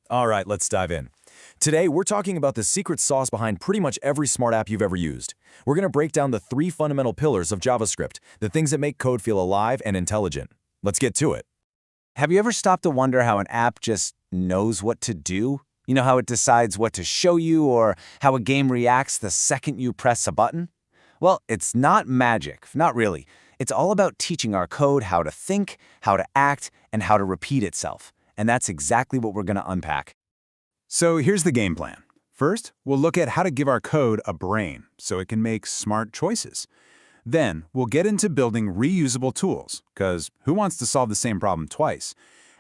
All right, let's dive in. Today, we're talking about the secret sauce behind pretty much every smart app you've ever used. We're going to break down the three fundamental pillars of JavaScript, the things that make code feel alive and intelligent. Let's get to it. Have you ever stopped to wonder how an app just knows what to do? You know, how it decides what to show you or how a game reacts the second you press a button? Well, it's not magic, not really. It's all about teaching our code how to think, how to act, and how to repeat itself. And that's exactly what we're going to unpack. So here's the game plan. First, we'll look at how to give our code a brain so it can make smart choices. Then, we'll get into building reusable tools, because who wants to solve the same problem twice?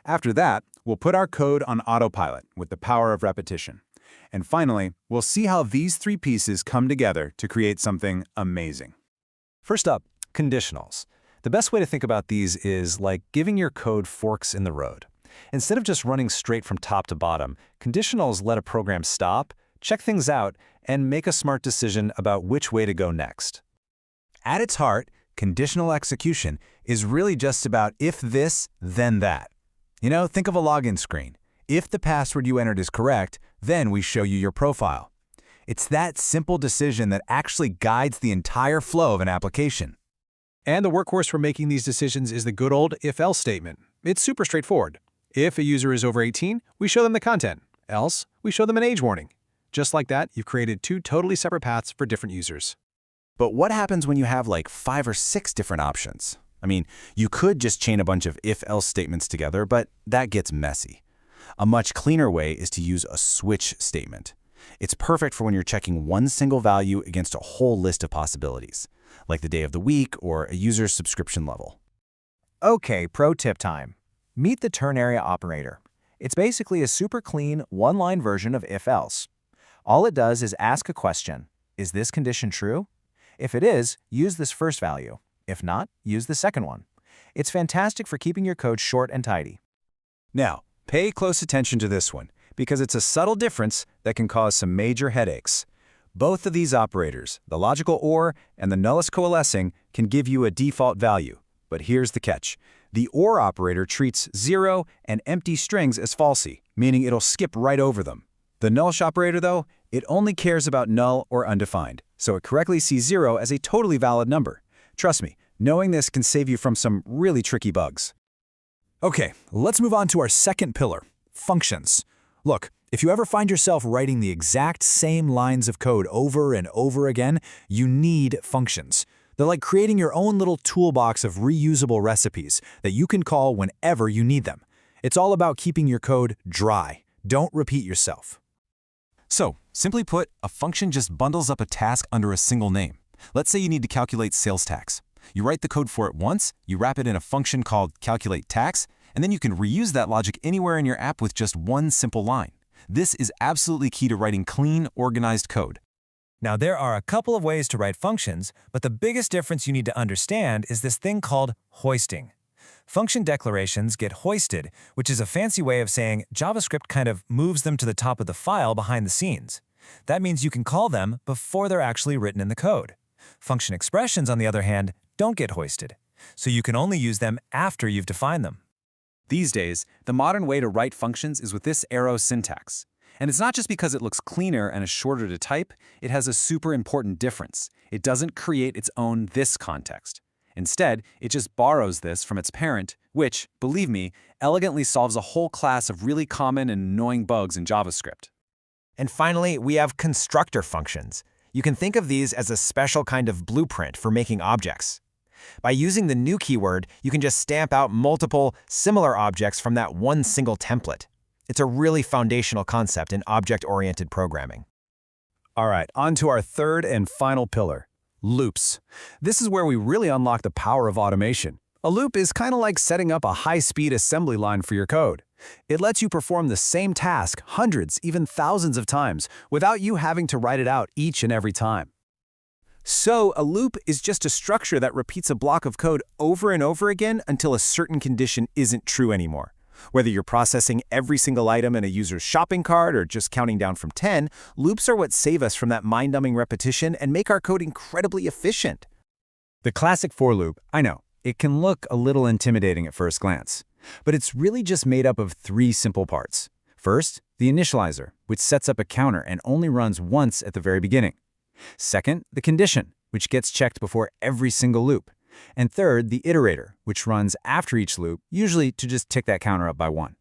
After that, we'll put our code on autopilot with the power of repetition. And finally, we'll see how these three pieces come together to create something amazing. First up, conditionals. The best way to think about these is like giving your code forks in the road. Instead of just running straight from top to bottom, conditionals let a program stop, check things out, and make a smart decision about which way to go next. At its heart, conditional execution is really just about if this, then that. You know, think of a login screen. If the password you entered is correct, then we show you your profile. It's that simple decision that actually guides the entire flow of an application. And the workhorse for making these decisions is the good old if-else statement. It's super straightforward. If a user is over 18, we show them the content. Else, we show them an age warning. Just like that, you've created two totally separate paths for different users. But what happens when you have like 5 or 6 different options? I mean, you could just chain a bunch of if-else statements together, but that gets messy. A much cleaner way is to use a switch statement. It's perfect for when you're checking one single value against a whole list of possibilities, like the day of the week or a user's subscription level. Okay, pro tip time. Meet the Ternary Operator. It's basically a super clean, one-line version of if-else. All it does is ask a question. Is this condition true? If it is, use this first value. If not, use the second one. It's fantastic for keeping your code short and tidy. Now, pay close attention to this one, because it's a subtle difference that can cause some major headaches. Both of these operators, the logical OR and the Nullish Coalescing, can give you a default value. But here's the catch. The OR operator treats 0 and empty strings as falsy, meaning it'll skip right over them. The Nullish operator, though, it only cares about null or undefined, so it correctly sees 0 as a totally valid number. Trust me, knowing this can save you from some really tricky bugs. Okay, let's move on to our second pillar, functions. Look, if you ever find yourself writing the exact same lines of code over and over again, you need functions. They're like creating your own little toolbox of reusable recipes that you can call whenever you need them. It's all about keeping your code dry. Don't repeat yourself. So, simply put, a function just bundles up a task under a single name. Let's say you need to calculate sales tax. You write the code for it once, you wrap it in a function called calculateTax, and then you can reuse that logic anywhere in your app with just one simple line. This is absolutely key to writing clean, organized code. Now, there are a couple of ways to write functions, but the biggest difference you need to understand is this thing called hoisting. Function declarations get hoisted, which is a fancy way of saying JavaScript kind of moves them to the top of the file behind the scenes. That means you can call them before they're actually written in the code. Function expressions, on the other hand, don't get hoisted, so you can only use them after you've defined them. These days, the modern way to write functions is with this arrow syntax. And it's not just because it looks cleaner and is shorter to type, it has a super important difference. It doesn't create its own this context. Instead, it just borrows this from its parent, which, believe me, elegantly solves a whole class of really common and annoying bugs in JavaScript. And finally, we have constructor functions. You can think of these as a special kind of blueprint for making objects. By using the new keyword, you can just stamp out multiple similar objects from that one single template. It's a really foundational concept in object-oriented programming. All right, on to our third and final pillar, loops. This is where we really unlock the power of automation. A loop is kind of like setting up a high-speed assembly line for your code. It lets you perform the same task hundreds, even thousands of times without you having to write it out each and every time. So, a loop is just a structure that repeats a block of code over and over again until a certain condition isn't true anymore. Whether you're processing every single item in a user's shopping cart or just counting down from 10, loops are what save us from that mind-numbing repetition and make our code incredibly efficient. The classic for loop, I know, it can look a little intimidating at first glance, but it's really just made up of 3 simple parts. First, the initializer, which sets up a counter and only runs once at the very beginning. Second, the condition, which gets checked before every single loop. And third, the iterator, which runs after each loop, usually to just tick that counter up by 1.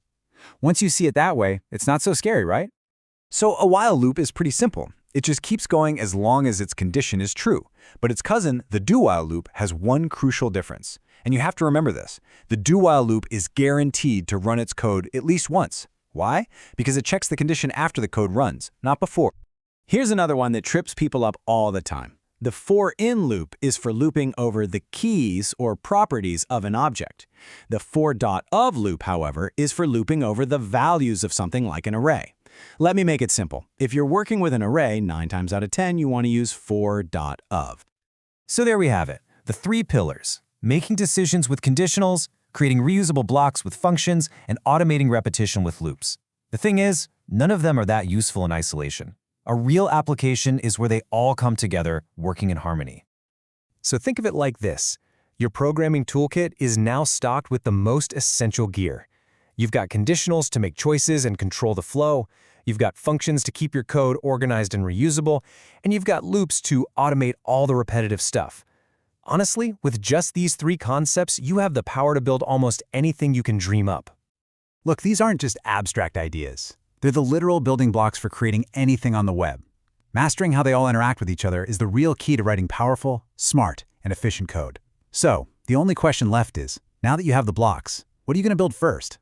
Once you see it that way, it's not so scary, right? So a while loop is pretty simple. It just keeps going as long as its condition is true. But its cousin, the do-while loop, has one crucial difference. And you have to remember this. The do-while loop is guaranteed to run its code at least once. Why? Because it checks the condition after the code runs, not before. Here's another one that trips people up all the time. The for-in loop is for looping over the keys or properties of an object. The for.of loop, however, is for looping over the values of something like an array. Let me make it simple. If you're working with an array, 9 times out of 10, you want to use for.of. So there we have it, the 3 pillars: making decisions with conditionals, creating reusable blocks with functions, and automating repetition with loops. The thing is, none of them are that useful in isolation. A real application is where they all come together, working in harmony. So think of it like this. Your programming toolkit is now stocked with the most essential gear. You've got conditionals to make choices and control the flow. You've got functions to keep your code organized and reusable. And you've got loops to automate all the repetitive stuff. Honestly, with just these 3 concepts, you have the power to build almost anything you can dream up. Look, these aren't just abstract ideas. They're the literal building blocks for creating anything on the web. Mastering how they all interact with each other is the real key to writing powerful, smart, and efficient code. So, the only question left is, now that you have the blocks, what are you going to build first?